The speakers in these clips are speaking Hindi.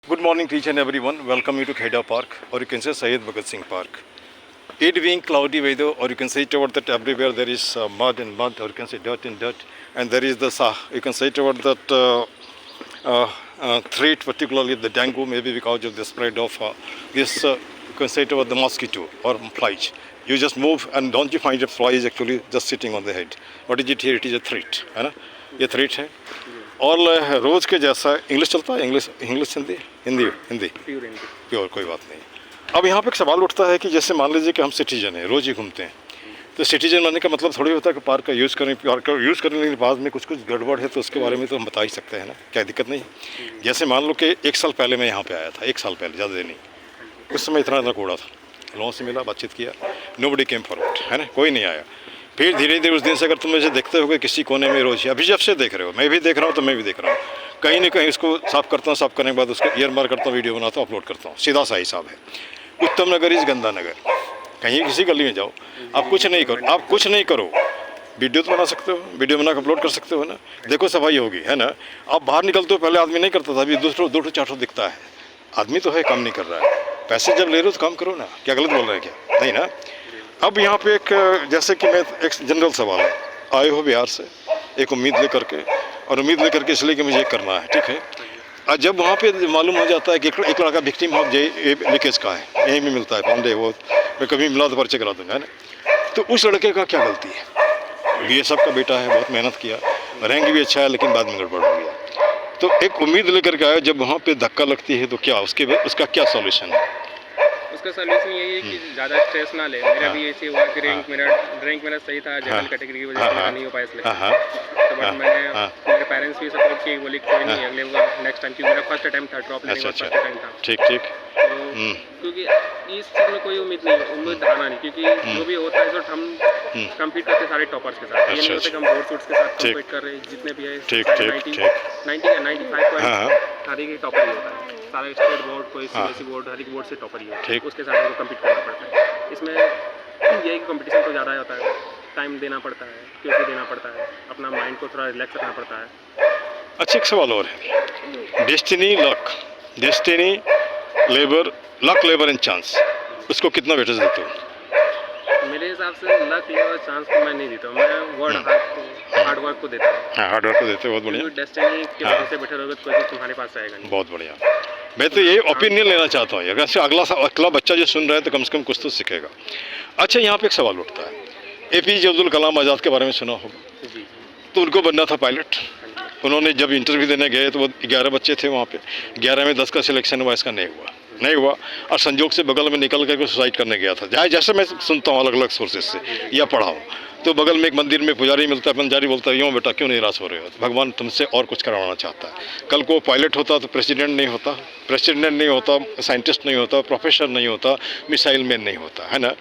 Good morning to each and everyone. Welcome you to Kheda Park, or you can say Syed Bhagat Singh Park. It being cloudy weather, or you can say toward that everywhere there is mud and mud, or you can say dirt and dirt, and there is the you can say toward that threat, particularly the dengue, maybe because of the spread of this, you can say toward the mosquito or flies. You just move and don't you find a fly is actually just sitting on the head. What is it here? It is a threat, है ना? ये threat है. और रोज़ के जैसा इंग्लिश चलता है, English English Hindi Hindi Hindi pure कोई बात नहीं. अब यहाँ पे एक सवाल उठता है कि जैसे मान लीजिए कि हम सिटीजन हैं, रोज़ ही घूमते हैं, तो सिटीजन बनने का मतलब थोड़ी होता है कि पार्क का यूज़ करें, पार्क का यूज़ करने के बाद में कुछ गड़बड़ है तो उसके बारे में तो हम बता ही सकते हैं ना, क्या दिक्कत नहीं. जैसे मान लो कि 1 साल पहले मैं यहाँ पे आया था, 1 साल पहले, ज़्यादा दिन नहीं. उस समय इतना कूड़ा था, लोगों से मिला, बातचीत किया, नोबडी केम फॉरवर्ड, है ना, कोई नहीं आया. फिर धीरे धीरे उस दिन से अगर तुम मुझे देखते हो किसी कोने में रोज़, अभी जब से देख रहे हो, मैं भी देख रहा हूँ तो मैं भी देख रहा हूँ, कहीं ना कहीं उसको साफ़ करता हूँ, साफ़ करने के बाद उसको ईयर मार करता हूँ, वीडियो बनाता हूँ, अपलोड करता हूँ. सीधा सा हिसाब है. उत्तम नगर इस गंदा नगर, कहीं किसी गली में जाओ, आप कुछ नहीं करो, आप कुछ नहीं करो, वीडियो तो बना सकते हो, वीडियो बना के अपलोड कर सकते हो ना, देखो सफाई होगी, है ना. आप बाहर निकलते हो, पहले आदमी नहीं करता था, अभी 2-4 दिखता है. आदमी तो है, काम नहीं कर रहा है. पैसे जब ले रहे हो तो काम करो ना. क्या गलत बोल रहे हैं क्या? नहीं ना. अब यहाँ पे एक जैसे कि मैं एक जनरल सवाल है, आए हो बिहार से एक उम्मीद लेकर के, और उम्मीद लेकर के इसलिए कि मुझे ये करना है, ठीक है. और जब वहाँ पे मालूम हो जाता है कि एक लड़का विक्टिम ऑफ लीकेज का है, यहीं भी मिलता है पांडे, वो मैं कभी मिला तो पर्चे करा दूँगा, है ना. तो उस लड़के का क्या गलती है? ये सब का बेटा है, बहुत मेहनत किया, रैंक भी अच्छा है, लेकिन बाद में गड़बड़ हो गया. तो एक उम्मीद लेकर के आया, जब वहाँ पे धक्का लगती है तो क्या उसका क्या सॉल्यूशन है? उसका सोल्यूशन यही है कि ज़्यादा स्ट्रेस ना ले. मेरा भी ऐसे हुआ कि रैंक मेरा सही था, जनरल कैटेगरी की वजह से नहीं हो पाया सिलेक्शन. तो बट मैंने मेरे पेरेंट्स भी सपोर्ट किए, बोले कोई नहीं, अगले नेक्स्ट टाइम, क्योंकि मेरा फर्स्ट अटैम्प्ट था, ड्रॉप लेने का फर्स्ट अटैम्प्ट था. ठीक. तो क्योंकि इस चीज़ में कोई उम्मीद धारणा नहीं, क्योंकि जो भी होता है जो हम कम्पीट करते सारे टॉपर्स के साथ, ये नहीं होता कि हम बोर्ड शूट्स के साथ कम्पीट कर रहे हैं. जितने भी है 95 हर एक टॉपर ही होता है, सारे स्टेट बोर्ड, कोई सीबीएसई बोर्ड, हर एक बोर्ड से टॉपर ही है, उसके साथ हमको कम्पीट करना पड़ता है. इसमें यही कि कंपटीशन तो ज़्यादा होता है, टाइम देना पड़ता है, क्योंकि देना पड़ता है, अपना माइंड को थोड़ा रिलैक्स रखना पड़ता है. अच्छा, एक सवाल और है, destiny labour, luck, labour and chance, उसको कितना वेटेज देते हो? मेरे हिसाब से लक, लेबर, चांस को मैं नहीं देता हूँ, मैं हार्ड वर्क को देता हूँ. हाँ, हार्ड वर्क को देते हो, बहुत बढ़िया. डेस्टिनी के वजह से बैठे रहोगे तो कोई चीज़ तुम्हारे पास आएगा नहीं. बहुत बढ़िया. मैं तो ये ओपिनियन लेना चाहता हूँ, अगर अगला बच्चा जो सुन रहा है तो कम से कम कुछ तो सीखेगा. अच्छा, यहाँ पे एक सवाल उठता है, APJ अब्दुल कलाम आज़ाद के बारे में सुना होगा. जी. तो उनको बनना था पायलट. उन्होंने जब इंटरव्यू देने गए तो वो 11 बच्चे थे वहाँ पे, 11 में 10 का सिलेक्शन हुआ, इसका नहीं हुआ. और संजोग से बगल में निकल करके सुसाइड करने गया था. जैसे मैं सुनता हूँ अलग अलग सोर्सेज से या पढ़ा हूँ, तो बगल में एक मंदिर में पुजारी मिलता है, पुजारी बोलता है, यूँ बेटा क्यों निराश हो रहे हो, भगवान तुमसे और कुछ करवाना चाहता है. कल को पायलट होता तो प्रेसिडेंट नहीं होता, साइंटिस्ट नहीं होता, प्रोफेसर नहीं होता, मिसाइल मैन नहीं होता, है ना.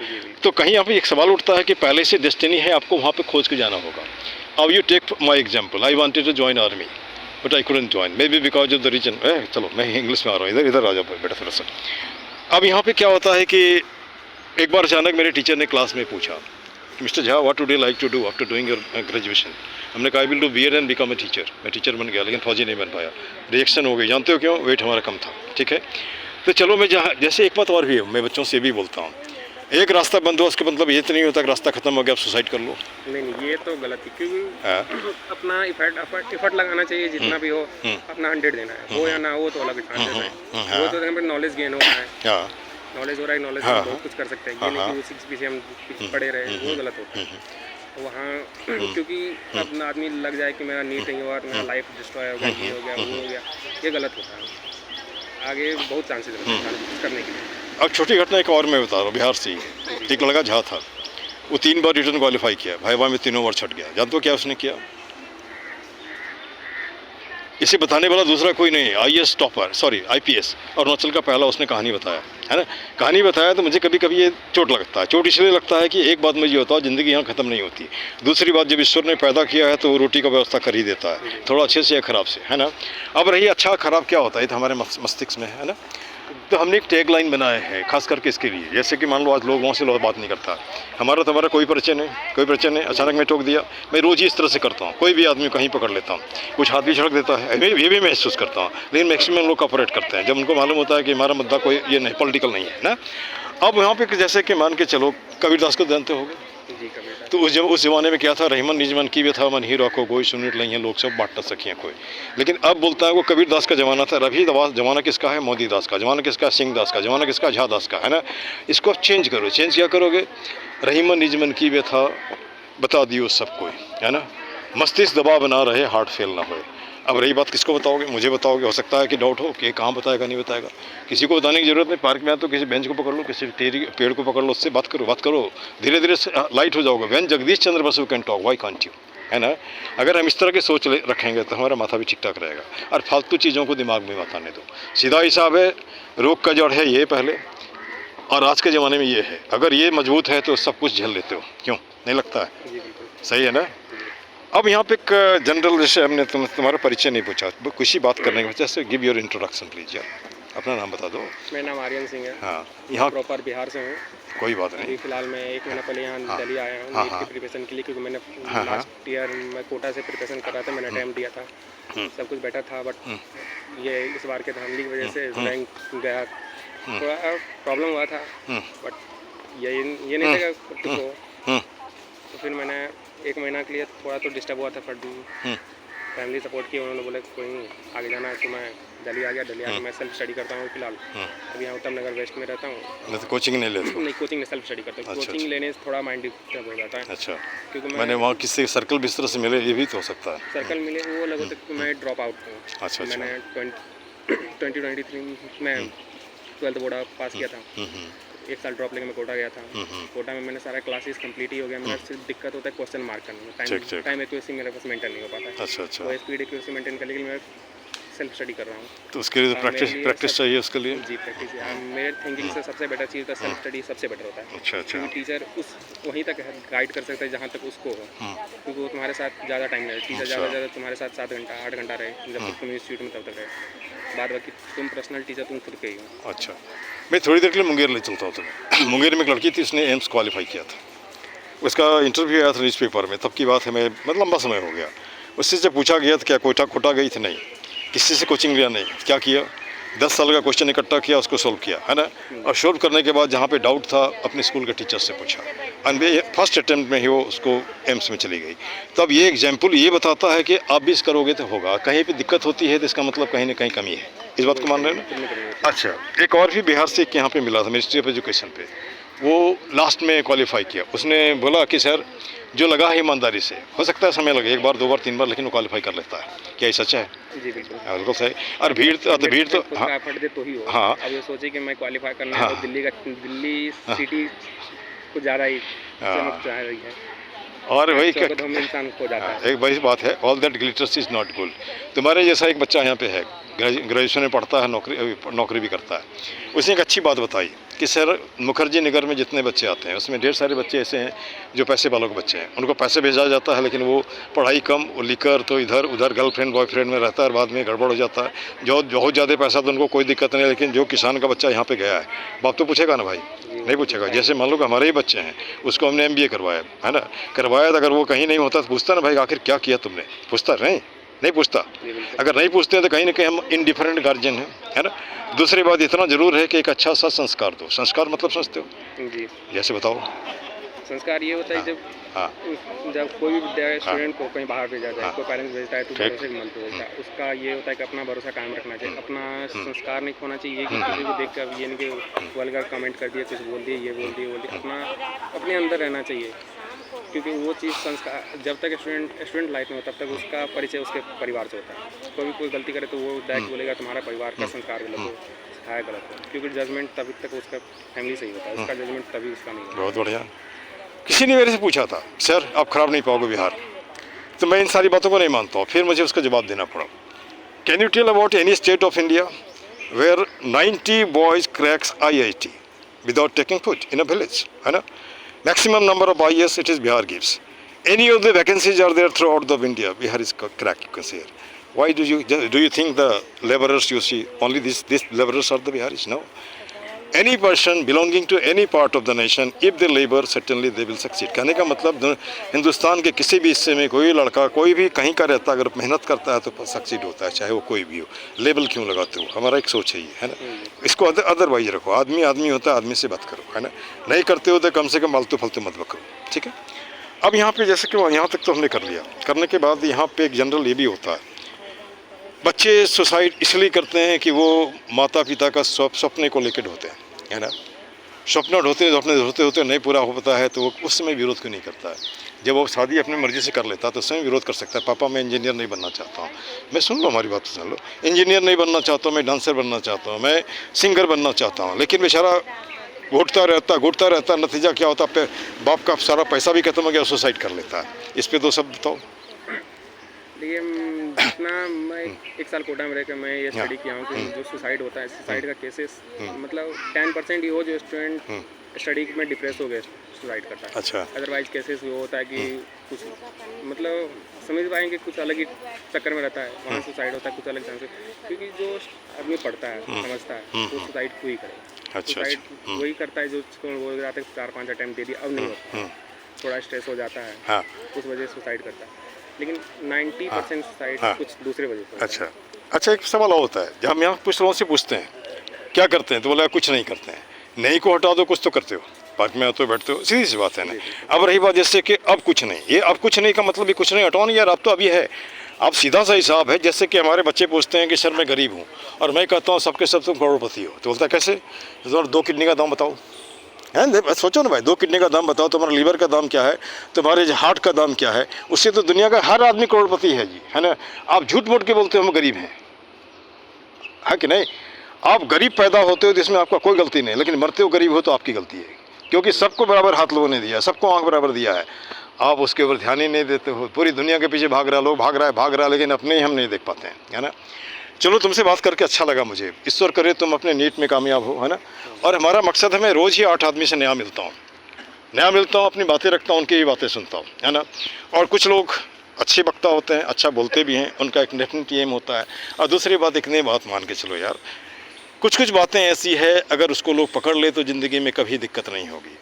तो कहीं यहाँ पे एक सवाल उठता है कि पहले से डेस्टिनी है, आपको वहाँ पे खोज के जाना होगा. अब you take my example, I wanted to join army but I couldn't join, maybe because of the reason. चलो मैं इंग्लिश में आ रहा हूँ, इधर आ जाओ बेटा थोड़ा सा. अब यहाँ पे क्या होता है कि एक बार अचानक मेरे टीचर ने क्लास में पूछा, mister Jha, what would you like to do after doing your graduation. हमने कहा I will do BEd and become a teacher. मैं टीचर बन गया, लेकिन फौजी नहीं बन पाया. रिएक्शन हो गई, जानते हो क्यों? वेट हमारा कम था, ठीक है. तो चलो मैं जैसे एक बात और भी है, मैं बच्चों से भी बोलता हूँ, एक रास्ता बंद हो उसका मतलब ये तो नहीं होता कि रास्ता खत्म हो गया आप सुसाइड कर लो. नहीं, ये तो गलत है, क्योंकि अपना इफर्ट लगाना चाहिए, जितना भी हो अपना 100 देना है. हो या ना हो तो अलग चांसेस है. वो तो नॉलेज गेन हो रहा है, नॉलेज हो रहा है, नॉलेज से बहुत कुछ कर सकते हैं. ये नहीं कि 6 पीछे हम पढ़े रहे, वो गलत होता है. वहाँ क्योंकि अपना आदमी लग जाए कि मेरा नीट नहीं हुआ, मेरा लाइफ डिस्ट्रॉय हो गया, ये हो गया, वो हो गया, ये गलत होता है. आगे बहुत चांसेस रहते हैं कुछ करने के लिए. अब छोटी घटना एक और मैं बता रहा हूँ, बिहार से एक लड़का झा था, वो 3 बार रिटर्न क्वालिफाई किया, भाई में 3 बार छट गया. जानते हो क्या उसने किया? इसे बताने वाला दूसरा कोई नहीं, IPS अरुणाचल का पहला उसने कहानी बताया, है ना. कहानी बताया तो मुझे कभी कभी ये चोट लगता है. चोट इसलिए लगता है कि एक बात मुझे बताओ, ज़िंदगी यहाँ ख़त्म नहीं होती. दूसरी बात, जब ईश्वर ने पैदा किया है तो वो रोटी का व्यवस्था कर ही देता है, थोड़ा अच्छे से या ख़राब से, है ना. अब रही अच्छा ख़राब क्या होता है, तो हमारे मस्तिष्क में है ना. तो हमने एक टैग लाइन बनाया है खास करके इसके लिए, जैसे कि मान लो आज लोगों से लोग बात नहीं करता, हमारा तुम्हारा कोई परिचय नहीं, अचानक मैं टोक दिया, मैं रोज़ ही इस तरह से करता हूँ, कोई भी आदमी कहीं पकड़ लेता हूँ, कुछ हाथ भी झड़क देता है, मैं ये भी महसूस करता हूँ, लेकिन मैक्सिमम लोग कॉपरेट करते हैं जब उनको मालूम होता है कि हमारा मुद्दा कोई ये नहीं पॉलिटिकल नहीं है ना। अब यहाँ पे जैसे कि मान के चलो कबीरदास को जानते होगे, जी कबीरदास। तो उस ज़माने में क्या था, रहीमन निजमन की भी था, मन ही रखो कोई सुनिट नहीं है, लोग सब बांट सकिए कोई। लेकिन अब बोलता है वो कबीरदास का ज़माना था, अभी ज़माना किसका है, मोदी दास का ज़माना, किसका सिंह दास का ज़माना, किसका झा दास का है ना। इसको अब चेंज करो, चेंज क्या करोगे, रहीमन निजमन की भी था बता दियो सब कोई है ना, मस्तिष्क दबाव बना रहे हार्ट फेल ना होए। अब रही बात किसको बताओगे, मुझे बताओगे, हो सकता है कि डाउट हो कि कहाँ बताएगा नहीं बताएगा, किसी को बताने की ज़रूरत नहीं। पार्क में आए तो किसी बेंच को पकड़ लो, किसी पेड़ को पकड़ लो, उससे बात करो, धीरे धीरे लाइट हो जाओगे। When Jagdish Chandra Basu can talk why can't you, है ना। अगर हम इस तरह की सोच रखेंगे तो हमारा माथा भी ठीक ठाक रहेगा, और फालतू चीज़ों को दिमाग में मत आने दो। सीधा हिसाब है, रोग का जड़ है ये पहले, और आज के ज़माने में ये है, अगर ये मजबूत है तो सब कुछ झेल लेते हो, क्यों नहीं लगता है, सही है ना। अब यहाँ पे एक जनरल, जैसे हमने तुम्हारा परिचय नहीं पूछा, कुछ ही बात करने के बाद, जैसे गिव योर इंट्रोडक्शन प्लीज यार, अपना नाम बता दो। मेरा नाम आर्यन सिंह है। हाँ, यहाँ प्रॉपर बिहार से हूँ। कोई बात नहीं। अभी फिलहाल मैं 1 महीना पहले यहाँ दिल्ली आया हूँ नीट की प्रिपरेशन के लिए, क्योंकि मैंने लास्ट ईयर में कोटा से प्रिपरेशन कर रहा था, मैंने अटैम्प्ट दिया था, सब कुछ बेटर था, बट ये इस बार के धांधली की वजह से रैंक गया, थोड़ा प्रॉब्लम हुआ था, बट ये नहीं था कुछ हो। तो फिर मैंने 1 महीना के लिए थोड़ा तो डिस्टर्ब हुआ था, फिर फैमिली सपोर्ट किया, उन्होंने बोला कोई नहीं आगे जाना है, तो मैं दिल्ली आ गया। दिल्ली आके मैं सेल्फ स्टडी करता हूँ फिलहाल, अभी यहाँ उत्तम नगर वेस्ट में रहता हूँ। तो कोचिंग नहीं लेते? नहीं, कोचिंग नहीं, सेल्फ स्टडी करता हूँ। कोचिंग लेने से थोड़ा माइंड डिस्टर्ब हो जाता है। अच्छा, क्योंकि मैंने वहाँ किसी सर्कल भी इस तरह से मिले, ये भी तो हो सकता है। सर्कल मिले वो लगा था कि मैं ड्रॉप आउट हूँ। अच्छा, मैंने 2023 में 12th बोर्ड पास किया था, 1 साल ड्रॉप लेके मैं कोटा गया था। कोटा में मैंने सारा क्लासेस कंप्लीट ही हो गया, मेरा सिर्फ दिक्कत होता है क्वेश्चन मार्क करने में, टाइम एक्यूरेसी मेरे पास मेंटेन नहीं हो पाता है। अच्छा, तो स्पीड एक्यूरेसी मेंटेन करने के लिए मैं सेल्फ स्टडी कर रहा हूँ। तो उसके लिए प्रैक्टिस चाहिए उसके लिए। जी प्रैक्टिस, मेरे थिंकिंग से सबसे बेटर चीज़ होता है सेल्फ स्टडी, सबसे बेटर होता है। अच्छा, क्योंकि टीचर उस वहीं तक गाइड कर सकता है जहाँ तक उसको हो, क्योंकि वो तुम्हारे साथ ज़्यादा टाइम रहे। टीचर ज़्यादा तुम्हारे साथ 7 घंटा 8 घंटा रहे, जब तक तुम इंस्टीट्यूट में तब तक रहे, बाद बाकी तुम पर्सनल टीचर तुम खुद के ही हो। अच्छा, मैं थोड़ी देर के लिए मुंगेर ले चलता हूँ तुम्हें। मुंगेर में एक लड़की थी, उसने एम्स क्वालिफाई किया था, उसका इंटरव्यू आया था न्यूज़पेपर में, तब की बात है, मैं मतलब लंबा समय हो गया। उससे जब पूछा गया तो क्या कोटा गई थी, नहीं, किसी से कोचिंग लिया नहीं, क्या किया, 10 साल का क्वेश्चन इकट्ठा किया, उसको सोल्व किया, है ना। और सोल्व करने के बाद जहाँ पे डाउट था अपने स्कूल के टीचर से पूछा, एंड फर्स्ट अटैम्प्ट में ही वो उसको एम्स में चली गई। तब ये एग्जाम्पल ये बताता है कि आप भी इस करोगे तो होगा, कहीं पे दिक्कत होती है तो इसका मतलब कहीं ना कहीं कमी है, इस बात को मान रहे हैं ना। अच्छा, एक और भी बिहार से यहाँ पे मिला था मिनिस्ट्री ऑफ एजुकेशन पे, वो लास्ट में क्वालिफाई किया। उसने बोला कि सर जो लगा है ईमानदारी से, हो सकता है समय लगे 1 बार 2 बार 3 बार, लेकिन वो क्वालिफाई कर लेता है। क्या ये सच है? जी बिल्कुल, बिल्कुल सही। और भीड़ तो हाँ, एफर्ट दे तो ही हो। हाँ, अब ये सोचे कि मैं क्वालिफाई करना है, तो दिल्ली सिटी कुछ ज़्यादा ही चमक चाह रही है, और वही इंसान खो जाता है। एक बड़ी बात है, all that glitters is not gold. तुम्हारे जैसा एक बच्चा यहाँ पे है, ग्रेजुएशन में पढ़ता है, नौकरी भी करता है, उसने एक अच्छी बात बताई कि सर मुखर्जी नगर में जितने बच्चे आते हैं उसमें ढेर सारे बच्चे ऐसे हैं जो पैसे वालों के बच्चे हैं, उनको पैसे भेजा जाता है, लेकिन वो पढ़ाई कम, वो लिकर तो इधर उधर गर्लफ्रेंड बॉयफ्रेंड में रहता है, और बाद में गड़बड़ हो जाता है। जो बहुत ज़्यादा पैसा तो उनको कोई दिक्कत नहीं, लेकिन जो किसान का बच्चा यहाँ पे गया है, बाप तो पूछेगा ना भाई, नहीं पूछेगा। जैसे मान लो कि हमारे ही बच्चे हैं, उसको हमने MBA करवाया, है ना, करवाया, तो अगर वो कहीं नहीं होता तो पूछता ना भाई आखिर क्या किया तुमने, पूछता नहीं पूछता। अगर नहीं पूछते तो कहीं ना कहीं हम इनडिफरेंट गार्जियन हैं, है ना। दूसरी बात इतना जरूर है कि एक अच्छा सा संस्कार दो। संस्कार मतलब समझते हो जी? जैसे बताओ। संस्कार ये होता है जब कोई भी स्टूडेंट को कहीं बाहर भेजा जाए, कोई पेरेंट्स भेजता है तो भरोसे के मन पे भेजता है, उसका ये होता है कि अपना भरोसा कायम रखना चाहिए, अपना संस्कार नहीं खोना चाहिए कि किसी को देख कर ये नहीं कि वल्गर कमेंट कर दिए, कुछ बोल दिए, ये बोल दिए, अपना अपने अंदर रहना चाहिए। क्योंकि वो चीज़ संस्कार जब तक स्टूडेंट लाइफ में हो तब तक उसका परिचय उसके परिवार से होता है। कोई गलती करे तो वो डायरेक्ट बोलेगा तुम्हारा परिवार का संस्कार गलत हो, सिखाया गलत हो, क्योंकि जजमेंट तभी तक उसका फैमिली से ही होता है, उसका जजमेंट तभी उसका नहीं होता। बहुत बढ़िया। किसी ने मेरे से पूछा था सर आप खराब नहीं पाओगे बिहार, तो मैं इन सारी बातों को नहीं मानता हूँ, फिर मुझे उसका जवाब देना पड़ा। Can you tell about any state of India where 90 boys cracks IIT without taking food in a village, है ना। Maximum number of IS it is Bihar gives. Any of the vacancies are there throughout the India. Bihar is crack, you can say. Why do you think the laborers you see only these laborers are the Biharis? No. Any person belonging to any part of the nation, if they labor, certainly they will succeed. कहने का मतलब हिंदुस्तान के किसी भी हिस्से में कोई लड़का कोई भी कहीं का रहता अगर मेहनत करता है तो सक्सीड होता है, चाहे वो कोई भी हो। लेबल क्यों लगाते हो? हमारा एक सोच है ये, है ना। इसको अदरवाइज रखो, आदमी आदमी होता है, आदमी से बात करो, है ना। नहीं करते हो तो कम से कम फालतू फालतू मत करो, ठीक है। अब यहाँ पे जैसे कि यहाँ तक तो हमने कर लिया, करने के बाद यहाँ पे एक जनरल ये भी होता है, बच्चे सुसाइड इसलिए करते हैं कि वो माता पिता का सपने को लेकर ढोते हैं, है ना। सपना ढोते होते नहीं पूरा हो पाता है तो वो उस समय विरोध क्यों नहीं करता है? जब वो शादी अपनी मर्जी से कर लेता है तो उस समय विरोध कर सकता है, पापा मैं इंजीनियर नहीं बनना चाहता हूँ। मैं सुन लो, हमारी बात सुन लो, इंजीनियर नहीं बनना चाहता हूँ, मैं डांसर बनना चाहता हूँ, मैं सिंगर बनना चाहता हूँ। लेकिन बेचारा घुटता रहता, नतीजा क्या होता है? बाप का सारा पैसा भी खत्म हो गया, सुसाइड कर लेता है। इस पर 2 शब्द बताओ। देखिए, जितना मैं 1 साल कोटा में रहकर मैं ये स्टडी किया हूँ कि जो सुसाइड होता है, सुसाइड का केसेस मतलब 10% ही हो जो स्टूडेंट स्टडी में डिप्रेस हो गए सुसाइड करता है। अच्छा। अदरवाइज केसेस वो होता है कि कुछ मतलब समझ पाएंगे कुछ अलग ही चक्कर में रहता है, वहाँ सुसाइड होता है कुछ अलग ढंग से, क्योंकि जो आदमी पढ़ता है समझता है वो सुसाइड क्यों ही करे। सुसाइड वही करता है जो वो जाते 4-5 अटेम्प्ट दे दिया, अब नहीं होता, थोड़ा स्ट्रेस हो जाता है, उस वजह से सुसाइड करता है। लेकिन 90% सुसाइड कुछ दूसरे वजह से। अच्छा, एक सवाल और होता है, जब हम यहाँ कुछ लोगों से पूछते हैं क्या करते हैं तो बोला कुछ नहीं करते हैं। नहीं को हटा दो, कुछ तो करते हो, पार्क में आते हो बैठते हो, सीधी सी बात है ना। अब रही बात जैसे कि अब कुछ नहीं, ये अब कुछ नहीं का मतलब भी कुछ नहीं हटाओ नहीं यार, अब तो अभी है। अब सीधा सा हिसाब है, जैसे कि हमारे बच्चे पूछते हैं कि सर मैं गरीब हूँ और मैं कहता हूँ सबके सब तुम करोड़पति हो, तो बोलता है कैसे? 2 किडनी का दाम बताओ, है सोचो ना भाई, 2 किडनी का दाम बताओ, तुम्हारे लीवर का दाम क्या है, तुम्हारे हार्ट का दाम क्या है, उससे तो दुनिया का हर आदमी करोड़पति है जी, है ना। आप झूठ मूठ के बोलते हो हम गरीब हैं, है कि नहीं? आप गरीब पैदा होते हो तो इसमें आपका कोई गलती नहीं, लेकिन मरते हो गरीब हो तो आपकी गलती है, क्योंकि सबको बराबर हाथ लोगों ने दिया है, सबको आँख बराबर दिया है, आप उसके ऊपर ध्यान ही नहीं देते हो। पूरी दुनिया के पीछे भाग रहा है, लेकिन अपने ही हम नहीं देख पाते हैं, है ना। चलो, तुमसे बात करके अच्छा लगा मुझे, ईश्वर करे तुम अपने नीट में कामयाब हो, है ना। और हमारा मकसद है मैं रोज़ ही 8 आदमी से नया मिलता हूँ, अपनी बातें रखता हूँ, उनकी भी बातें सुनता हूँ, है ना। और कुछ लोग अच्छे वक्ता होते हैं, अच्छा बोलते भी हैं, उनका एक डेफिनेट एम होता है। और दूसरी बात, एक नई बात मान के चलो यार, कुछ बातें ऐसी है अगर उसको लोग पकड़ ले तो ज़िंदगी में कभी दिक्कत नहीं होगी।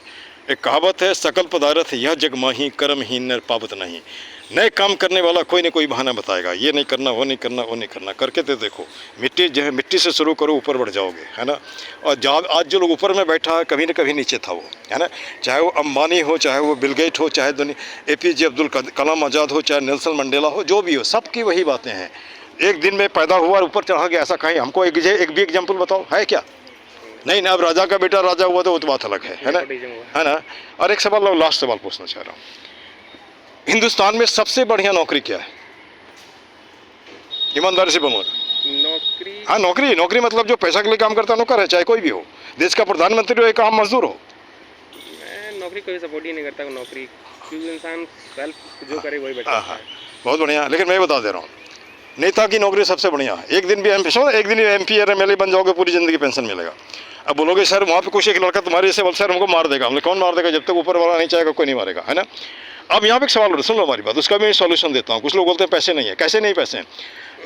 एक कहावत है, सकल पदार्थ यह जग माही, कर्महीन नर पावत नहीं। नए काम करने वाला कोई ना कोई बहाना बताएगा, ये नहीं करना, वो नहीं करना, करके तो देखो, मिट्टी से शुरू करो, ऊपर बढ़ जाओगे, है ना। और आज जो लोग ऊपर में बैठा है, कभी न कभी नीचे था वो, है ना। चाहे वो अंबानी हो, चाहे वो बिल गेट हो, चाहे APJ अब्दुल कलाम आज़ाद हो, चाहे नेल्सन मंडेला हो, जो भी हो, सबकी वही बातें हैं। एक दिन में पैदा हुआ और ऊपर चढ़ा गया, ऐसा कहीं हमको एक भी एग्जाम्पल बताओ, है क्या? नहीं ना। अब राजा का बेटा राजा हुआ तो वो तो बात अलग है ना। और एक सवाल, लास्ट सवाल पूछना चाह रहा हूँ, हिंदुस्तान में सबसे बढ़िया नौकरी क्या है? ईमानदारी से बोलो। नौकरी? हाँ, नौकरी मतलब जो पैसा के लिए काम करता है, नौकर है, चाहे कोई भी हो, देश का प्रधानमंत्री हो, एक आम मजदूर हो। मैं नौकरी कोई सपोर्ट ही नहीं करता नौकरी, क्योंकि इंसान सेल्फ जो करे वही बेटर है। बहुत बढ़िया, लेकिन मैं बता दे रहा हूँ, नेता की नौकरी सबसे बढ़िया है। एक दिन भी MP या MLA बन जाओगे, पूरी ज़िंदगी पेंशन मिलेगा। अब बोलोगे सर वहाँ पे कुछ एक लड़का तुम्हारे जैसे बोल, सर हमको मार देगा। हमने कौन मार देगा? जब तक ऊपर वाला नहीं चाहेगा कोई नहीं मारेगा, है ना। अब यहाँ पे एक सवाल सुन लो हमारी बात, उसका भी मैं सॉल्यूशन देता हूँ। कुछ लोग बोलते हैं पैसे नहीं है, कैसे नहीं पैसे हैं?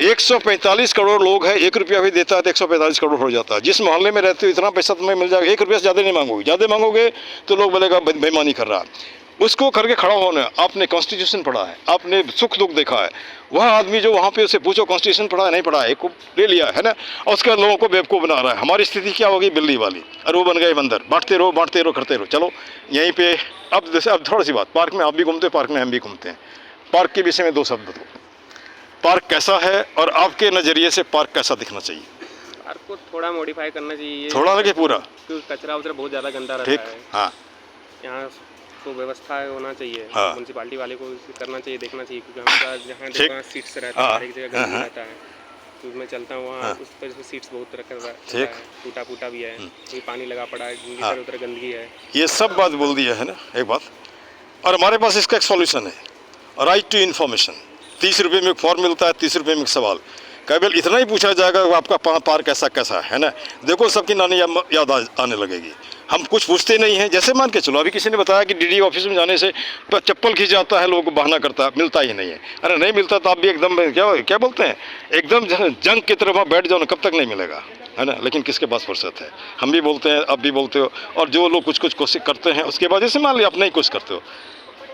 145 करोड़ लोग हैं, 1 रुपया भी देता है तो 145 करोड़ हो जाता है। जिस मोहल्ले में रहते हो इतना पैसा तुम्हें मिल जाएगा, 1 रुपया से ज़्यादा नहीं मांगोगे, ज़्यादा मांगोगे तो लोग बोलेगा बेईमानी कर रहा है। उसको करके खड़ा होना, आपने कॉन्स्टिट्यूशन पढ़ा है, आपने सुख दुख देखा है। वह आदमी जो वहाँ पे उसे पूछो कॉन्स्टिट्यूशन पढ़ा है नहीं पढ़ा है, को ले लिया है ना, और उसके बाद लोगों को बेवकूफ़ बना रहा है। हमारी स्थिति क्या होगी? बिल्ली वाली, और वो बन गए बंदर, बांटते रहो करते रहो। चलो यहीं पे अब जैसे अब थोड़ी सी बात, पार्क में आप भी घूमते हैं, पार्क में हम भी घूमते हैं। पार्क के विषय में 2 शब्द बताओ, पार्क कैसा है और आपके नज़रिए से पार्क कैसा दिखना चाहिए? पार्क को थोड़ा मॉडिफाई करना चाहिए, थोड़ा लगे पूरा, क्योंकि कचरा बहुत ज़्यादा गंदा रहता है। हाँ, यहाँ तो व्यवस्था होना चाहिए, म्यूनसिपालिटी वाले को करना चाहिए, देखना चाहिए, क्योंकि हमारा जहाँ सीट्स रहता है, एक जगह गंदा रहता है, तो मैं चलता हूँ वहाँ उस पर सीट्स बहुत रखा हुआ है, टूटा भी है, कोई पानी लगा पड़ा है, इधर उधर गंदगी है। ये सब बात बोल दी है ना एक बात। और हमारे पास इसका एक सॉल्यूशन है, राइट टू इन्फॉर्मेशन। 30 रुपये में एक फॉर्म मिलता है, 30 रुपये में एक सवाल। केवल इतना ही पूछा जाएगा कि आपका पार्क कैसा कैसा है ना। देखो सबकी नानी याद आने लगेगी। हम कुछ पूछते नहीं हैं। जैसे मान के चलो, अभी किसी ने बताया कि डीडी ऑफिस में जाने से चप्पल खींच जाता है, लोगों को बहाना करता है, मिलता ही नहीं है। अरे नहीं मिलता तो आप भी एकदम क्या बोलते हैं, एकदम जंग की तरफ आप बैठ जाओ ना, कब तक नहीं मिलेगा, है ना। लेकिन किसके पास फुर्सत है। हम भी बोलते हैं, आप भी बोलते हो, और जो लोग कुछ कोशिश करते हैं उसके बाद जैसे मान लिया आप नहीं कुछ करते हो,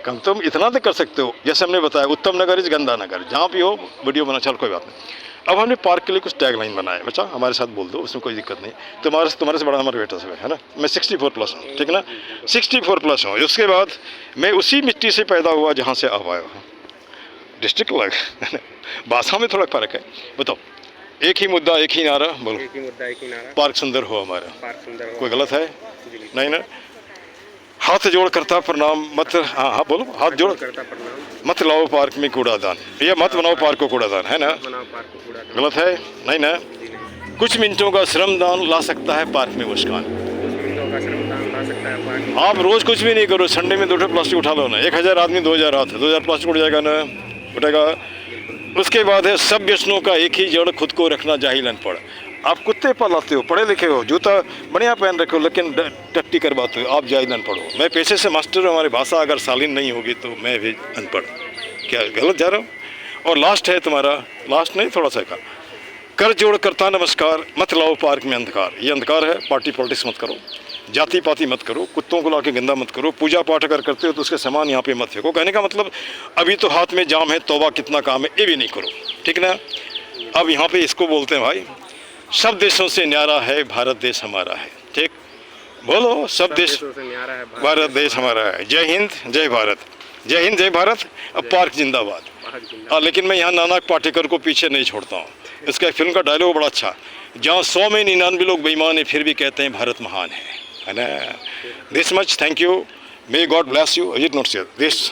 कम तुम इतना तो कर सकते हो। जैसे हमने बताया उत्तम नगर इज गंदा नगर, जहाँ भी हो वीडियो बना, चल कोई बात नहीं। अब हमने पार्क के लिए कुछ टैग लाइन बनाया, बच्चा हमारे साथ बोल दो, उसमें कोई दिक्कत नहीं। तुम्हारे से बड़ा हमारा बेटा सब है ना। मैं 64+ हूँ, ठीक है ना, 64+ हूँ। उसके बाद मैं उसी मिट्टी से पैदा हुआ जहाँ से अब आया हूँ। डिस्ट्रिक्ट अलग भाषा में थोड़ा फर्क है। बताओ, एक ही मुद्दा एक ही नारा, बोलो। एक ही मुद्दा एक ही नारा, पार्क सुंदर हो हमारा। पार्क सुंदर हो। कोई गलत है? नहीं ना। हाथ जोड़ करता प्रणाम मत, हाँ बोलो, हाथ जोड़ करता प्रणाम, मत लाओ पार्क में कूड़ादान, या मत बनाओ पार्क को कूड़ादान, है ना। बनाओ पार्क को कूड़ादान। गलत है? नहीं ना। कुछ मिनटों का श्रमदान ला सकता है पार्क में मुस्कान। मिनटों का श्रमदान ला सकता है पार्क में। आप रोज कुछ भी नहीं करो, संडे में 2 प्लास्टिक उठा लो ना। 1000 आदमी 2000 हाथ, 2000 प्लास्टिक उठ जाएगा ना, उठेगा। उसके बाद है सब व्यसनों का एक ही जड़, खुद को रखना जाहिल अनपढ़। आप कुत्ते पालते हो, पढ़े लिखे हो, जूता बढ़िया पहन रखे हो, लेकिन टट्टी करवाते हो, आप जाहिल अनपढ़ हो। मैं पेशे से मास्टर हूँ, हमारी भाषा अगर शालीन नहीं होगी तो मैं भी अनपढ़, क्या गलत जा रहा हूँ? और लास्ट है तुम्हारा, लास्ट नहीं थोड़ा सा का, कर जोड़ करता नमस्कार मत लाओ पार्क में अंधकार। ये अंधकार है, पार्टी पॉलिटिक्स मत करो, जाति पाति मत करो, कुत्तों को ला के गंदा मत करो, पूजा पाठ अगर करते हो तो उसके सामान यहाँ पे मत फेंको। कहने का मतलब अभी तो हाथ में जाम है, तौबा कितना काम है, ये भी नहीं करो, ठीक ना। अब यहाँ पे इसको बोलते हैं भाई, सब देशों से न्यारा है भारत देश हमारा है, ठीक। बोलो, सब देश से न्यारा है भारत देश हमारा है। जय हिंद जय भारत, जय हिंद जय भारत। अब पार्क जिंदाबाद। लेकिन मैं यहाँ नाना पाटेकर को पीछे नहीं छोड़ता हूँ। इसका एक फिल्म का डायलॉग बड़ा अच्छा, जहाँ 100 में 99 लोग बेईमान है फिर भी कहते हैं भारत महान है ना। This much, thank you, may God bless you. It not से दिस